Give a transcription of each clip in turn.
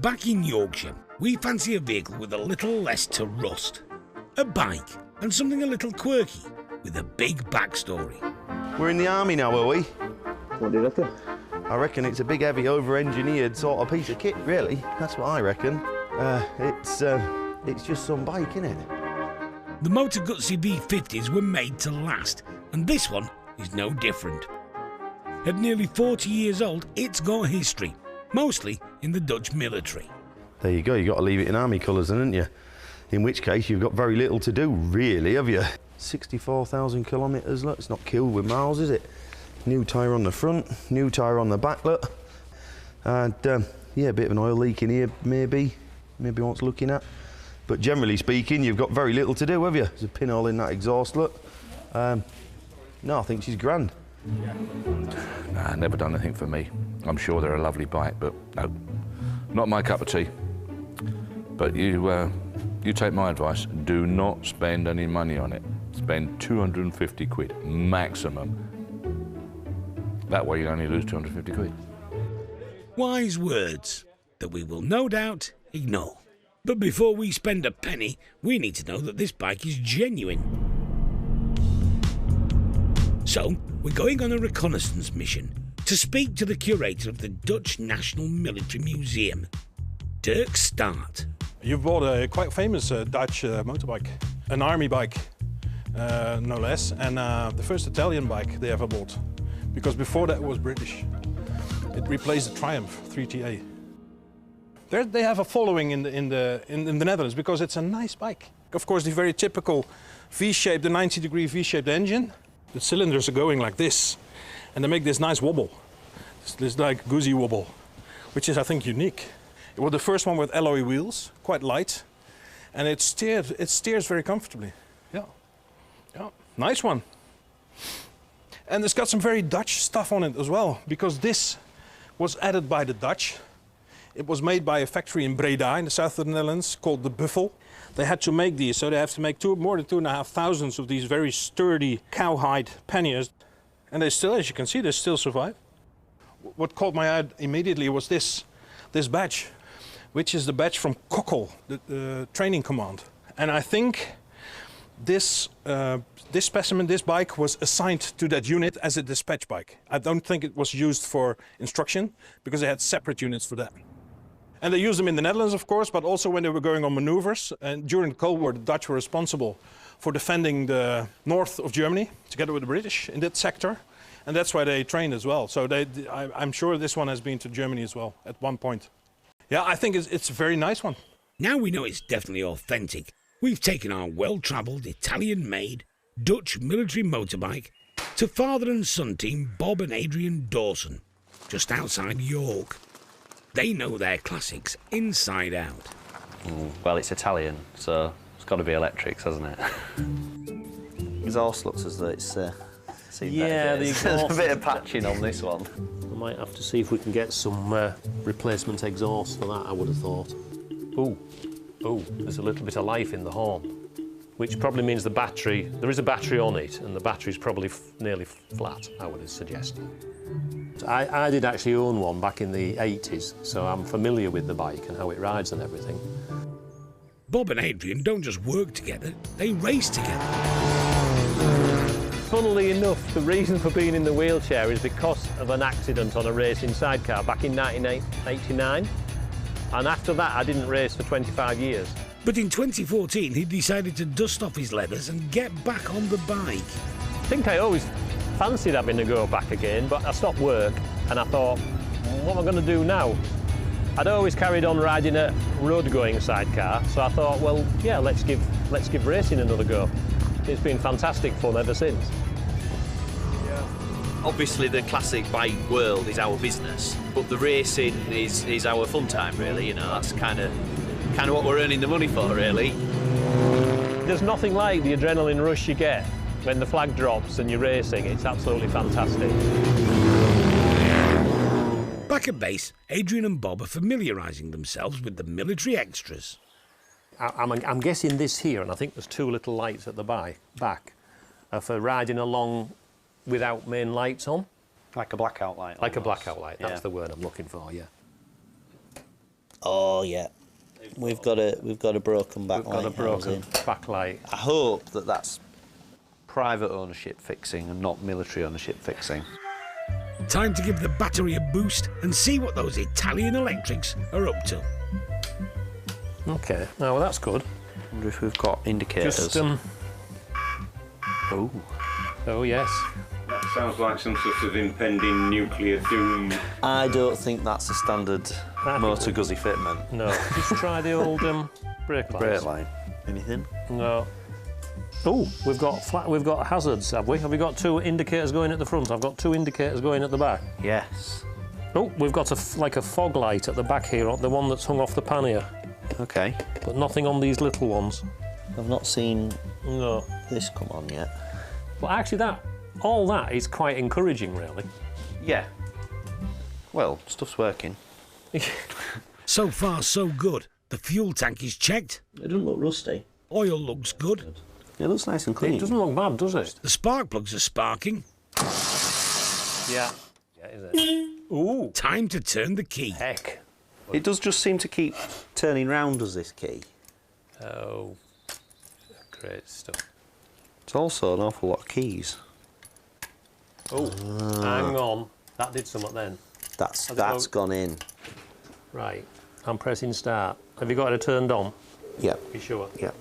Back in Yorkshire, we fancy a vehicle with a little less to rust. A bike, and something a little quirky, with a big backstory. We're in the army now, are we? What do you reckon? I reckon it's a big, heavy, over-engineered sort of piece of kit, really. That's what I reckon. It's just some bike, innit? The Moto Guzzi V50s were made to last, and this one is no different. At nearly 40 years old, it's got history, mostly in the Dutch military. There you go, you've got to leave it in army colours, haven't you? In which case, you've got very little to do, really, have you? 64,000 kilometres, look, it's not killed with miles, is it? New tyre on the front, new tyre on the back, look. And, yeah, a bit of an oil leak in here, maybe wants looking at. But generally speaking, you've got very little to do, have you? There's a pinhole in that exhaust, look. No, I think she's grand. Nah, never done anything for me. I'm sure they're a lovely bike, but no, not my cup of tea. But you take my advice, do not spend any money on it. Spend 250 quid, maximum. That way you only lose 250 quid. Wise words that we will no doubt ignore. But before we spend a penny, we need to know that this bike is genuine. So, we're going on a reconnaissance mission to speak to the curator of the Dutch National Military Museum, Dirk Staart. You've bought a quite famous Dutch motorbike, an army bike, no less, and the first Italian bike they ever bought, because before that it was British. It replaced the Triumph 3TA. They have a following in the Netherlands because it's a nice bike. Of course, the very typical V-shaped, the 90-degree V-shaped engine. The cylinders are going like this, and they make this nice wobble. This like Guzzi wobble, which is, I think, unique. It was the first one with alloy wheels, quite light, and it steers very comfortably. Yeah, nice one. And it's got some very Dutch stuff on it as well, because this was added by the Dutch. It was made by a factory in Breda, in the south of the Netherlands, called the Buffel. They had to make these, so they have to make more than 2,500 of these very sturdy cowhide panniers. And they still, as you can see, they still survive. What caught my eye immediately was this badge, which is the badge from Kokkel, the training command. And I think this specimen, this bike, was assigned to that unit as a dispatch bike. I don't think it was used for instruction, because they had separate units for that. And they used them in the Netherlands, of course, but also when they were going on maneuvers. And during the Cold War, the Dutch were responsible for defending the north of Germany, together with the British, in that sector. And that's why they trained as well. So I'm sure this one has been to Germany as well, at one point. Yeah, I think it's a very nice one. Now we know it's definitely authentic. We've taken our well-travelled, Italian-made, Dutch military motorbike to father and son team Bob and Adrian Dawson, just outside York. They know their classics inside out. Well, it's Italian, so it's got to be electrics, hasn't it? Exhaust looks as though it's yeah, the exhaust. There's a bit of patching on this one. I might have to see if we can get some replacement exhaust for that, I would have thought. Ooh, there's a little bit of life in the horn, which probably means the battery, there is a battery on it, and the battery's probably nearly flat, I would suggest. I did actually own one back in the 80s, so I'm familiar with the bike and how it rides and everything. Bob and Adrian don't just work together, they race together. Funnily enough, the reason for being in the wheelchair is because of an accident on a racing sidecar back in 1989. And after that, I didn't race for 25 years. But in 2014, he decided to dust off his leathers and get back on the bike. I think I always fancied having to go back again, but I stopped work and I thought, what am I going to do now? I'd always carried on riding a road-going sidecar, so I thought, well, yeah, let's give racing another go. It's been fantastic fun ever since. Obviously, the classic bike world is our business, but the racing is our fun time, really. You know, that's kind of what we're earning the money for, really. There's nothing like the adrenaline rush you get when the flag drops and you're racing. It's absolutely fantastic. Back at base, Adrian and Bob are familiarising themselves with the military extras. I'm guessing this here, and I think there's two little lights at the back, are for riding along without main lights on. Like a blackout light. Like a blackout light, that's the word I'm looking for, yeah. Oh yeah, we've got a broken backlight. We've got a broken housing. backlight. I hope that that's private ownership fixing and not military ownership fixing. Time to give the battery a boost and see what those Italian electrics are up to. Okay, now well, that's good. I wonder if we've got indicators. Just Oh. Oh yes. That sounds like some sort of impending nuclear doom. I don't think that's a standard Moto Guzzi fitment. No. Just try the old brake lights. Brake line. Anything? No. Oh, we've got hazards, have we? Have we got 2 indicators going at the front? I've got 2 indicators going at the back. Yes. Oh, we've got like a fog light at the back here, the one that's hung off the pannier. Okay. But nothing on these little ones. I've not seen No. this come on yet. But actually all that is quite encouraging, really. Yeah. Well, stuff's working. So far, so good. The fuel tank is checked. It doesn't look rusty. Oil looks good. It looks nice and clean. It doesn't look bad, does it? The spark plugs are sparking. Yeah. Yeah, is it? Ooh. Time to turn the key. Heck. It does just seem to keep turning round, does this key? Oh. Great stuff. It's also an awful lot of keys. Oh, hang on. That did something then. That's gone in. Right. I'm pressing start. Have you got it turned on? Yep. Be sure? Yep.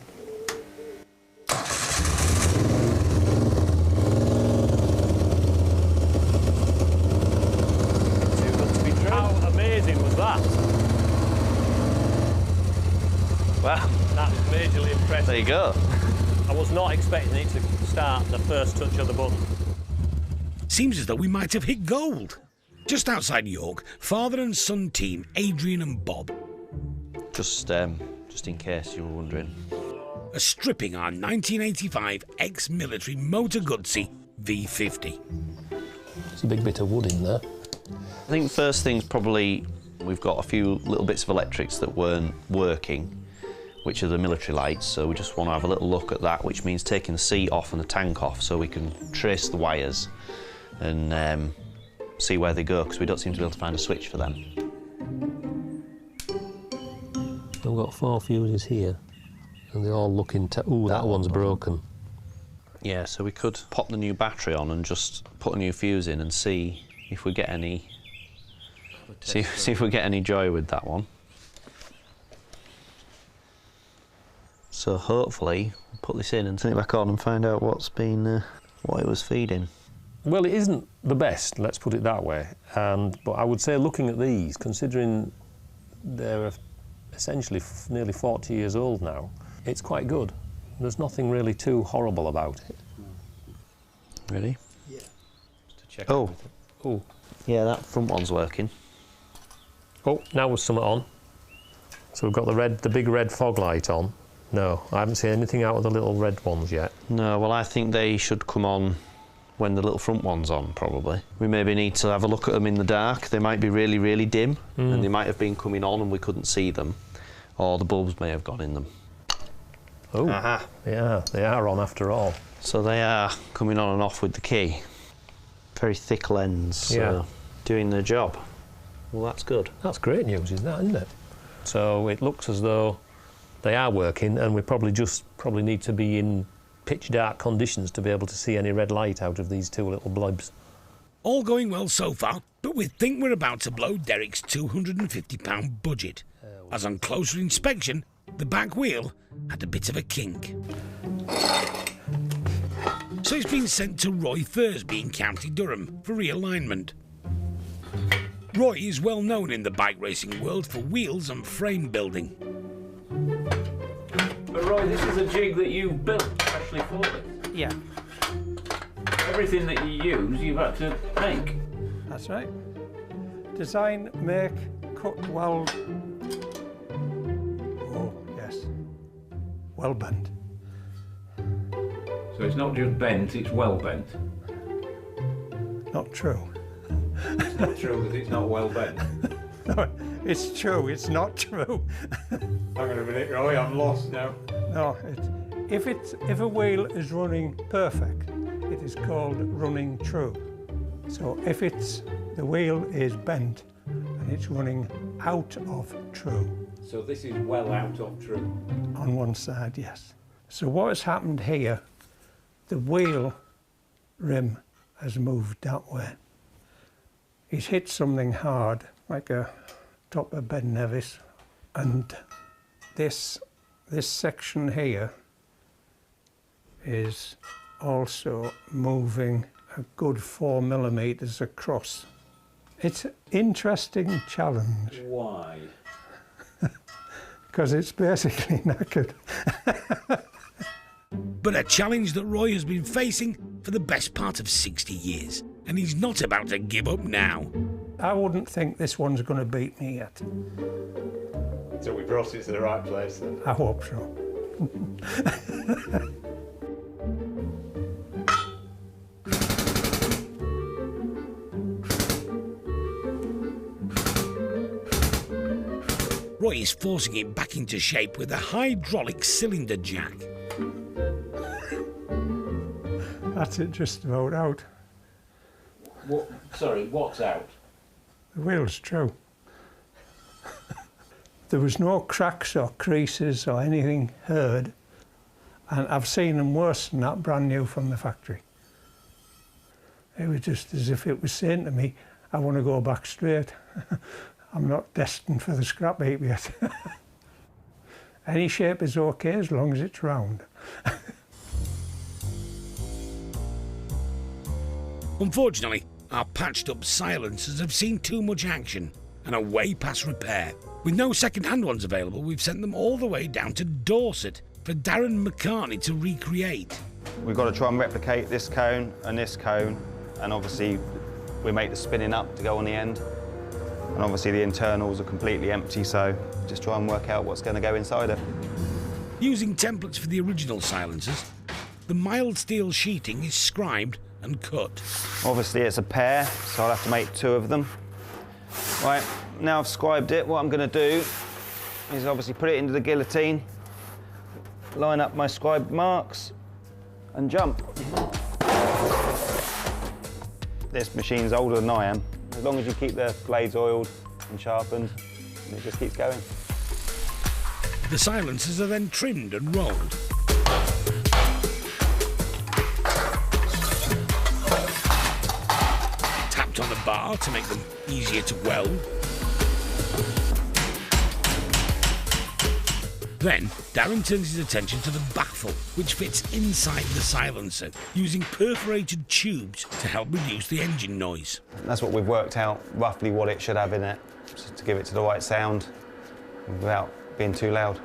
Too good to be true. How amazing was that? Well, That's majorly impressive. there you go. I was not expecting it to start the first touch of the button. Seems as though we might have hit gold. Just outside York, father and son team Adrian and Bob Just in case you were wondering. are stripping our 1985 ex-military Moto Guzzi V50. There's a big bit of wood in there. I think first thing's probably we've got a few little bits of electrics that weren't working, which are the military lights, so we just want to have a little look at that, which means taking the seat off and the tank off so we can trace the wires and see where they go, because we don't seem to be able to find a switch for them. I've got 4 fuses here, and they all look into... Ooh, that one's broken. Yeah, so we could pop the new battery on and just put a new fuse in and see if we get any... See if we get any joy with that one. So hopefully we'll put this in and turn it back on and find out what's been what it was feeding. Well, it isn't the best, let's put it that way. But I would say looking at these, considering they're essentially nearly 40 years old now, it's quite good. There's nothing really too horrible about it. Ready? Yeah. Just to check. Oh. Oh. Yeah, that front one's working. Oh, now there's something on. So we've got the big red fog light on. No, I haven't seen anything out of the little red ones yet. No, well I think they should come on when the little front one's on, probably. We maybe need to have a look at them in the dark. They might be really, really dim, and they might have been coming on and we couldn't see them, or the bulbs may have gone in them. Oh, Aha. Yeah, they are on after all. So they are coming on and off with the key. Very thick lens, so doing their job. Well, that's good. That's great news, isn't it? So it looks as though they are working, and we probably need to be in pitch dark conditions to be able to see any red light out of these 2 little blobs. All going well so far, but we think we're about to blow Derek's £250 budget, as on closer inspection, the back wheel had a bit of a kink. So it's been sent to Roy Thursby in County Durham for realignment. Roy is well known in the bike racing world for wheels and frame building. But Roy, this is a jig that you've built especially for this. Yeah, Everything that you use, you've had to make. that's right. Design, make, cut, weld. Oh, yes. Well bent. So it's not just bent, it's well bent. Not true. It's true that it's not well bent. No, it's true, it's not true. Hang on a minute, Roy, I'm lost now. No, if a wheel is running perfect, it is called running true. So if the wheel is bent and it's running out of true. So this is well out of true. On one side, yes. So what has happened here, the wheel rim has moved that way. He's hit something hard, like a top of Ben Nevis, and this section here is also moving a good 4 millimeters across. It's an interesting challenge. Why? Because it's basically knackered. But a challenge that Roy has been facing for the best part of 60 years, and he's not about to give up now. I wouldn't think this one's going to beat me yet. So we brought it to the right place then? I hope so. Roy is forcing it back into shape with a hydraulic cylinder jack. That's it, just about out. What? Sorry, what's out? The wheel's true. There was no cracks or creases or anything heard, and I've seen them worse than that, brand new from the factory. It was just as if it was saying to me, I want to go back straight. I'm not destined for the scrap heap yet. Any shape is okay as long as it's round. Unfortunately, our patched up silencers have seen too much action and are way past repair. With no second-hand ones available, we've sent them all the way down to Dorset for Darren McCartney to recreate. We've got to try and replicate this cone, and obviously we make the spinning up to go on the end. And obviously the internals are completely empty, so just try and work out what's going to go inside it. Using templates for the original silencers, the mild steel sheeting is scribed and cut. Obviously it's a pair, so I'll have to make 2 of them. Right, now I've scribed it, what I'm going to do is obviously put it into the guillotine, line up my scribed marks, and jump. This machine's older than I am. As long as you keep the blades oiled and sharpened, it just keeps going. The silencers are then trimmed and rolled. Tapped on the bar to make them easier to weld. Then, Darren turns his attention to the baffle, which fits inside the silencer, using perforated tubes to help reduce the engine noise. That's what we've worked out, roughly what it should have in it, just to give it to the right sound without being too loud.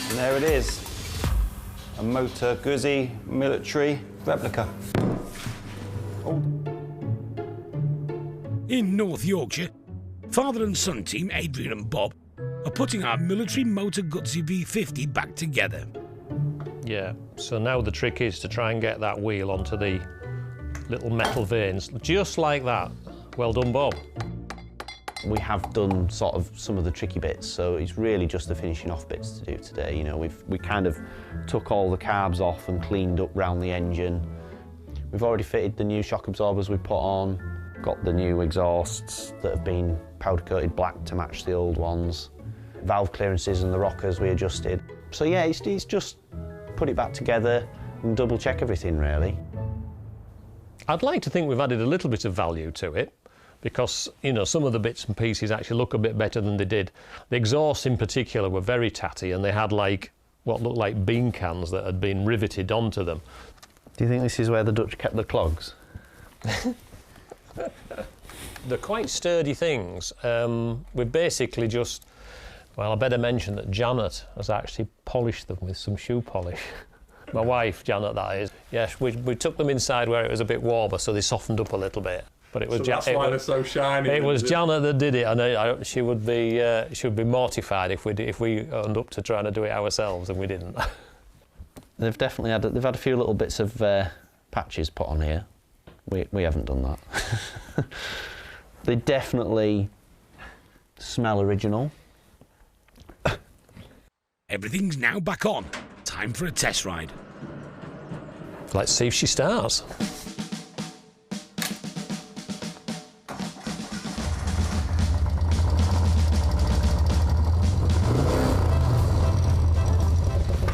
And there it is, a Moto Guzzi Military replica. Oh. In North Yorkshire, father and son team Adrian and Bob are putting our Military Moto Guzzi V50 back together. Yeah, so now the trick is to try and get that wheel onto the little metal vanes, just like that. Well done, Bob. We have done sort of some of the tricky bits, so it's really just the finishing off bits to do today. You know, we kind of took all the carbs off and cleaned up round the engine. We've already fitted the new shock absorbers we put on, got the new exhausts that have been powder coated black to match the old ones. Valve clearances and the rockers we adjusted. So yeah, it's just put it back together and double check everything really. I'd like to think we've added a little bit of value to it, because, you know, some of the bits and pieces actually look a bit better than they did. The exhausts in particular were very tatty, and they had like what looked like bean cans that had been riveted onto them. Do you think this is where the Dutch kept the clogs? They're quite sturdy things. We've basically just, well, I better mention that Janet has actually polished them with some shoe polish. My wife, Janet, that is. Yes, we took them inside where it was a bit warmer, so they softened up a little bit. But it was so that's why they're so shiny. It was Janet that did it, and she would be mortified if we owned up to trying to do it ourselves, and we didn't. They've definitely had a few little bits of patches put on here. We haven't done that. They definitely smell original. Everything's now back on. time for a test ride. Let's see if she starts.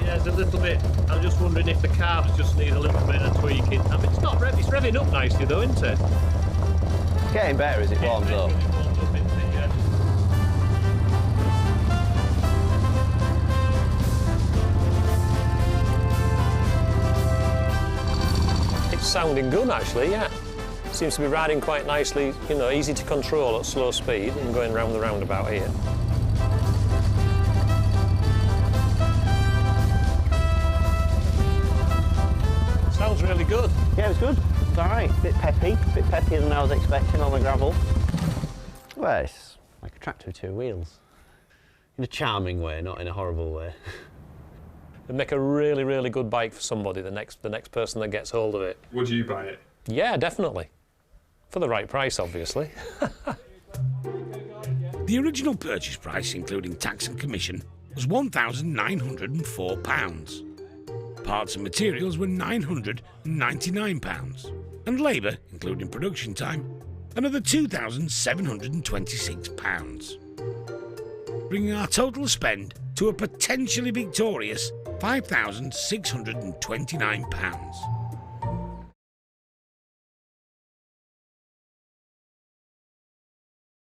Yeah, it's a little bit. I'm just wondering if the carbs just need a little bit of tweaking. I mean, it's revving up nicely though, isn't it? It's getting better as it warms up. Sounding good actually, yeah. Seems to be riding quite nicely, you know, easy to control at slow speed and going round the roundabout here. Sounds really good. Yeah, it was good. It's all right. Bit peppier than I was expecting on the gravel. Well, it's like a tractor with two wheels. In a charming way, not in a horrible way. It'd make a really, really good bike for somebody, the next person that gets hold of it. Would you buy it? Yeah, definitely. For the right price, obviously. The original purchase price, including tax and commission, was £1,904. Parts and materials were £999, and labour, including production time, another £2,726, bringing our total spend to a potentially victorious £5,629.